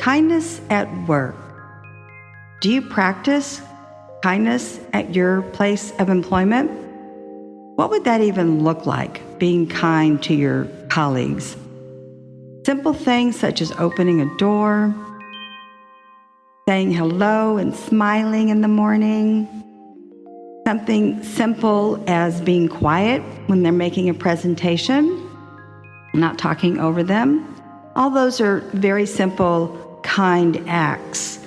Kindness at work. Do you practice kindness at your place of employment? What would that even look like, being kind to your colleagues? Simple things such as opening a door, saying hello and smiling in the morning. Something simple as being quiet when they're making a presentation, not talking over them. All those are very simple, kind acts.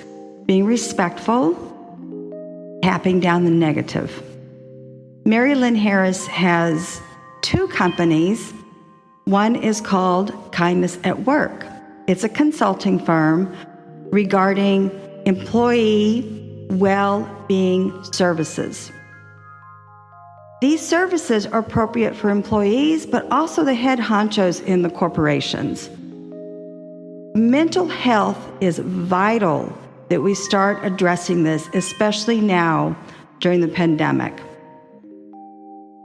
Being respectful, tapping down the negative. Mari-Lynn Harris has 2 companies. One is called Kindness at Work. It's a consulting firm regarding employee well-being services. These services are appropriate for employees, but also the head honchos in the corporations. Mental health is vital that we start addressing this, especially now during the pandemic.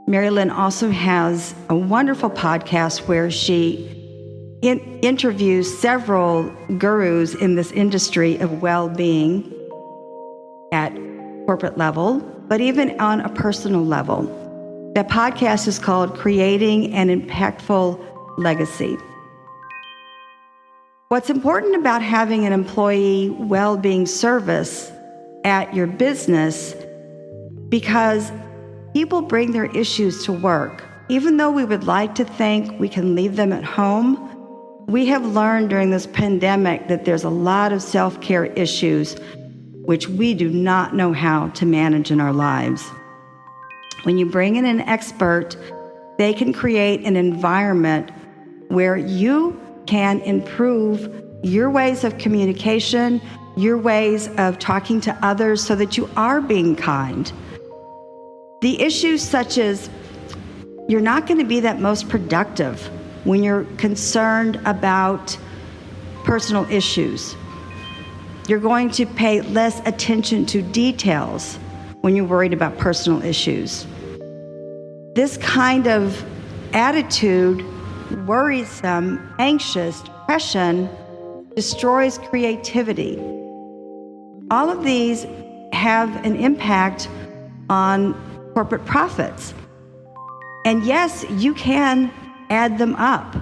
Mari-Lynn also has a wonderful podcast where she interviews several gurus in this industry of well-being at corporate level, but even on a personal level. That podcast is called Creating an Impactful Legacy. What's important about having an employee well-being service at your business, because people bring their issues to work. Even though we would like to think we can leave them at home, we have learned during this pandemic that there's a lot of self-care issues which we do not know how to manage in our lives. When you bring in an expert, they can create an environment where you can improve your ways of communication, your ways of talking to others so that you are being kind. The issues such as you're not going to be that most productive when you're concerned about personal issues. You're going to pay less attention to details when you're worried about personal issues. This kind of attitude, worrisome, anxious, depression, destroys creativity. All of these have an impact on corporate profits. And yes, you can add them up.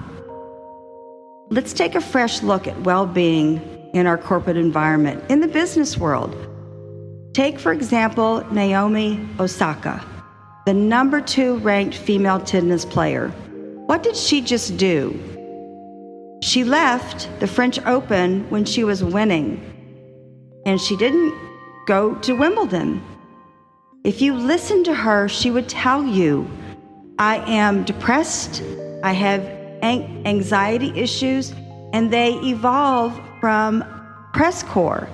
Let's take a fresh look at well-being in our corporate environment, in the business world. Take, for example, Naomi Osaka, the number 2 ranked female tennis player. What did she just do? She left the French Open when she was winning, and she didn't go to Wimbledon. If you listen to her, she would tell you, I am depressed, I have anxiety issues, and they evolve from press corps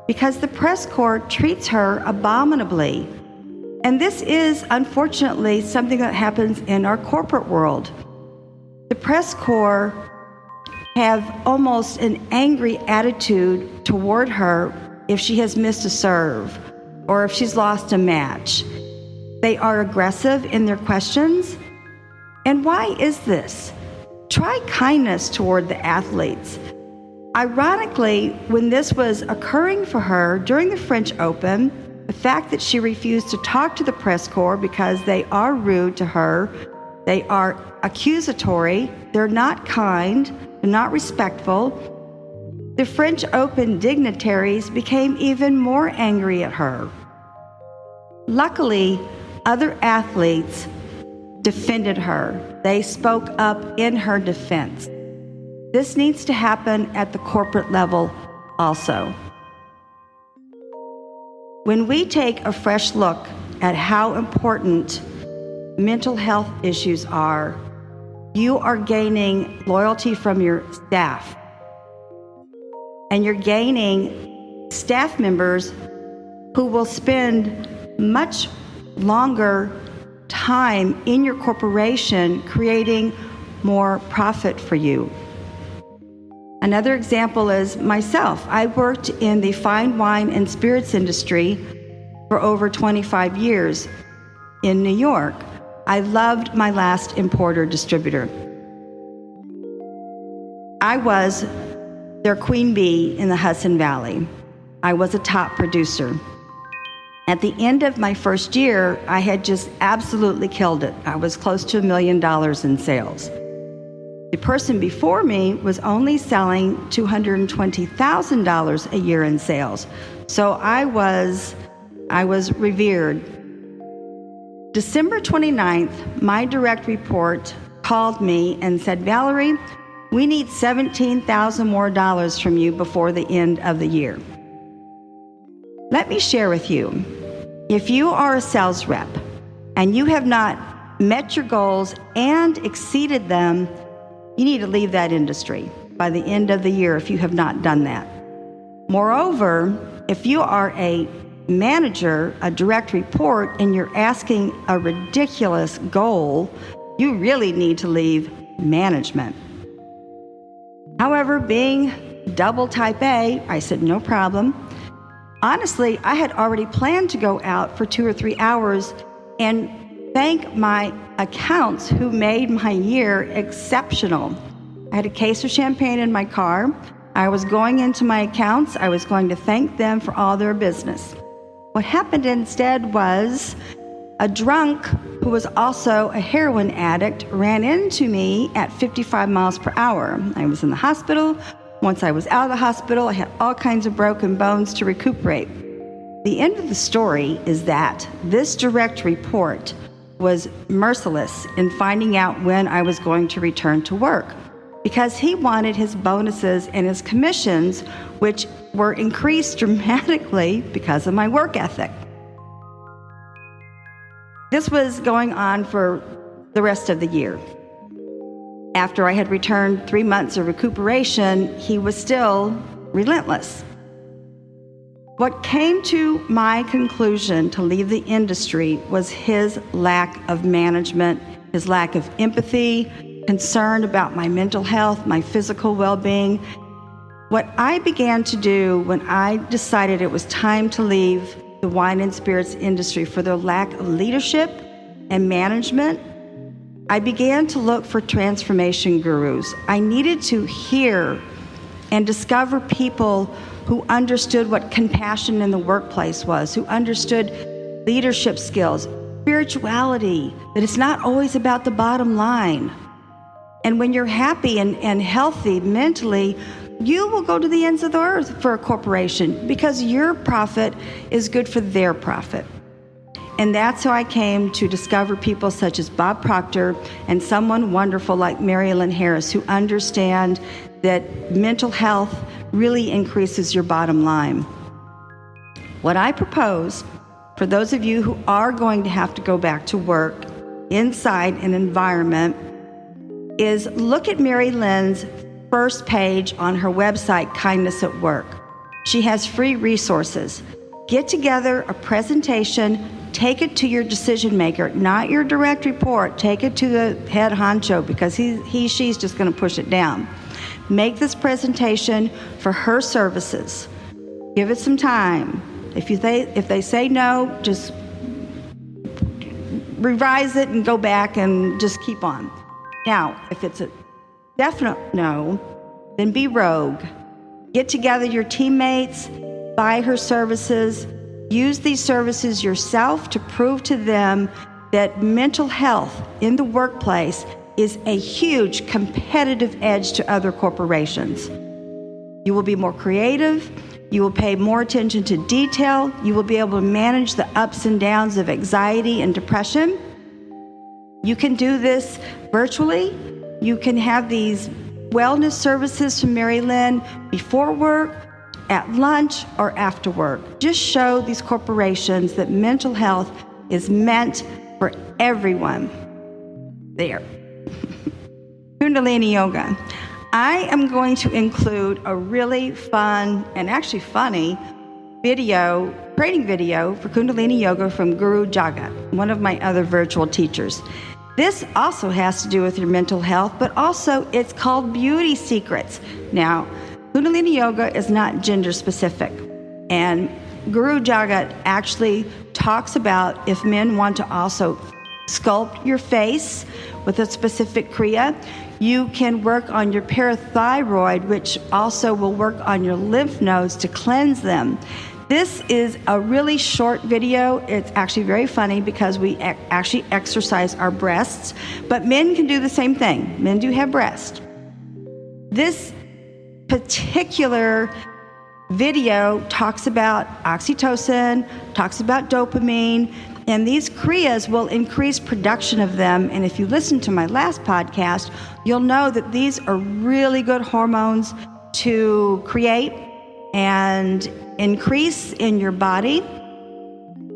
because the press corps treats her abominably. And this is, unfortunately, something that happens in our corporate world. The press corps have almost an angry attitude toward her if she has missed a serve or if she's lost a match. They are aggressive in their questions. And why is this? Try kindness toward the athletes. Ironically, when this was occurring for her during the French Open, the fact that she refused to talk to the press corps because they are rude to her, they are accusatory, they're not kind, they're not respectful, the French Open dignitaries became even more angry at her. Luckily, other athletes defended her. They spoke up in her defense. This needs to happen at the corporate level also. When we take a fresh look at how important mental health issues are, you are gaining loyalty from your staff. And you're gaining staff members who will spend much longer time in your corporation creating more profit for you. Another example is myself. I worked in the fine wine and spirits industry for over 25 years in New York. I loved my last importer distributor. I was their queen bee in the Hudson Valley. I was a top producer. At the end of my first year, I had just absolutely killed it. I was close to $1 million in sales. The person before me was only selling $220,000 a year in sales. So I was revered. December 29th, my direct report called me and said, "Valerie, we need $17,000 more from you before the end of the year." Let me share with you, if you are a sales rep and you have not met your goals and exceeded them, you need to leave that industry by the end of the year if you have not done that. Moreover, if you are a manager, a direct report, and you're asking a ridiculous goal, you really need to leave management. However, being double type A, I said, no problem. Honestly, I had already planned to go out for 2 or 3 hours and thank my accounts who made my year exceptional. I had a case of champagne in my car. I was going into my accounts. I was going to thank them for all their business. What happened instead was a drunk who was also a heroin addict ran into me at 55 miles per hour. I was in the hospital. Once I was out of the hospital, I had all kinds of broken bones to recuperate. The end of the story is that this direct report was merciless in finding out when I was going to return to work because he wanted his bonuses and his commissions, which were increased dramatically because of my work ethic. This was going on for the rest of the year. After I had returned 3 months of recuperation, he was still relentless. What came to my conclusion to leave the industry was his lack of management, his lack of empathy, concern about my mental health, my physical well-being. What I began to do when I decided it was time to leave the wine and spirits industry for their lack of leadership and management, I began to look for transformation gurus. I needed to hear and discover people who understood what compassion in the workplace was, who understood leadership skills, spirituality, that it's not always about the bottom line. And when you're happy and healthy mentally, you will go to the ends of the earth for a corporation because your profit is good for their profit. And that's how I came to discover people such as Bob Proctor and someone wonderful like Mari-Lynn Harris who understand that mental health really increases your bottom line. What I propose for those of you who are going to have to go back to work inside an environment is look at Mari-Lynn's first page on her website, Kindness at Work. She has free resources. Get together a presentation, take it to your decision maker, not your direct report. Take it to the head honcho because she's just going to push it down. Make this presentation for her services. Give it some time. If they say no, just revise it and go back and just keep on. Now, if it's a definite no, then be rogue. Get together your teammates, buy her services, use these services yourself to prove to them that mental health in the workplace is a huge competitive edge to other corporations. You will be more creative, you will pay more attention to detail, you will be able to manage the ups and downs of anxiety and depression. You can do this virtually. You can have these wellness services from Mari-Lynn before work, at lunch, or after work. Just show these corporations that mental health is meant for everyone. There. Kundalini Yoga. I am going to include a really fun and actually funny training video for Kundalini Yoga from Guru Jagat, one of my other virtual teachers. This also has to do with your mental health, but also it's called Beauty Secrets. Now, Kundalini Yoga is not gender specific, and Guru Jagat actually talks about if men want to also sculpt your face with a specific Kriya. You can work on your parathyroid, which also will work on your lymph nodes to cleanse them. This is a really short video. It's actually very funny because we actually exercise our breasts, but men can do the same thing. Men do have breasts. This particular video talks about oxytocin, talks about dopamine, and these Kriyas will increase production of them. And if you listen to my last podcast, you'll know that these are really good hormones to create and increase in your body.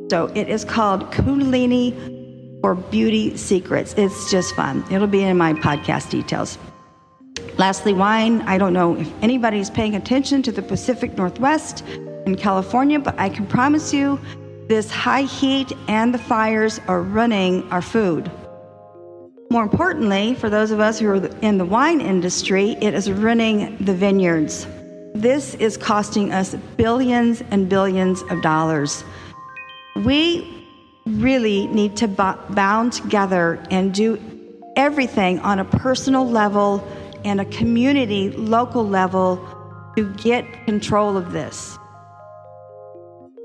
So it is called Kundalini for Beauty Secrets. It's just fun. It'll be in my podcast details. Lastly, wine. I don't know if anybody's paying attention to the Pacific Northwest in California, but I can promise you this high heat and the fires are running our food. More importantly, for those of us who are in the wine industry, it is running the vineyards. This is costing us billions and billions of dollars. We really need to bound together and do everything on a personal level and a community, local level to get control of this.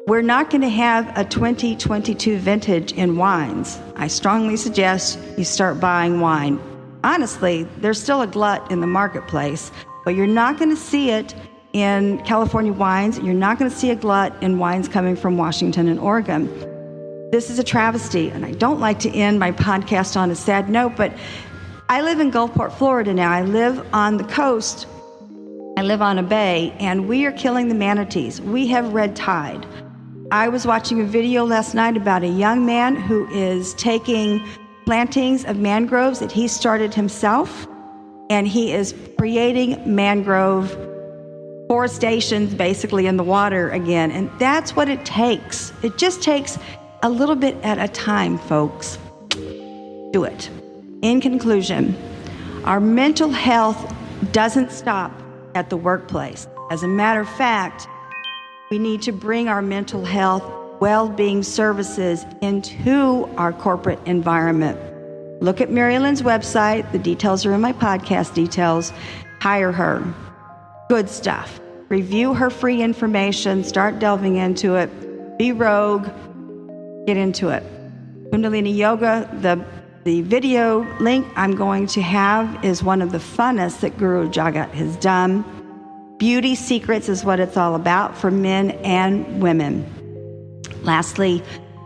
We're not going to have a 2022 vintage in wines. I strongly suggest you start buying wine. Honestly, there's still a glut in the marketplace, but you're not going to see it in California wines. You're not going to see a glut in wines coming from Washington and Oregon. This is a travesty, and I don't like to end my podcast on a sad note, but I live in Gulfport, Florida now. I live on the coast. I live on a bay, and we are killing the manatees. We have red tide. I was watching a video last night about a young man who is taking plantings of mangroves that he started himself, and he is creating mangrove forestations basically in the water again. And that's what it takes. It just takes a little bit at a time, folks. Do it. In conclusion, our mental health doesn't stop at the workplace. As a matter of fact, we need to bring our mental health well-being services into our corporate environment. Look at Mari-Lynn's website. The details are in my podcast details. Hire her. Good stuff. Review her free information. Start delving into it. Be rogue. Get into it. Kundalini Yoga, the video link I'm going to have is one of the funnest that Guru Jagat has done. Beauty Secrets is what it's all about for men and women. Lastly,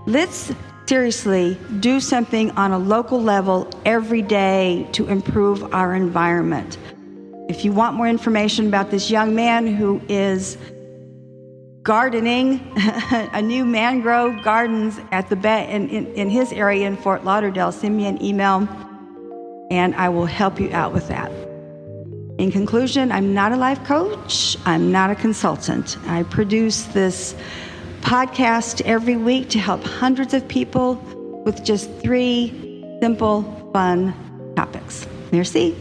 let's seriously do something on a local level every day to improve our environment. If you want more information about this young man who is gardening a new mangrove gardens at the bay in his area in Fort Lauderdale, send me an email and I will help you out with that. In conclusion, I'm not a life coach. I'm not a consultant. I produce this podcast every week to help hundreds of people with just 3 simple, fun topics. Merci.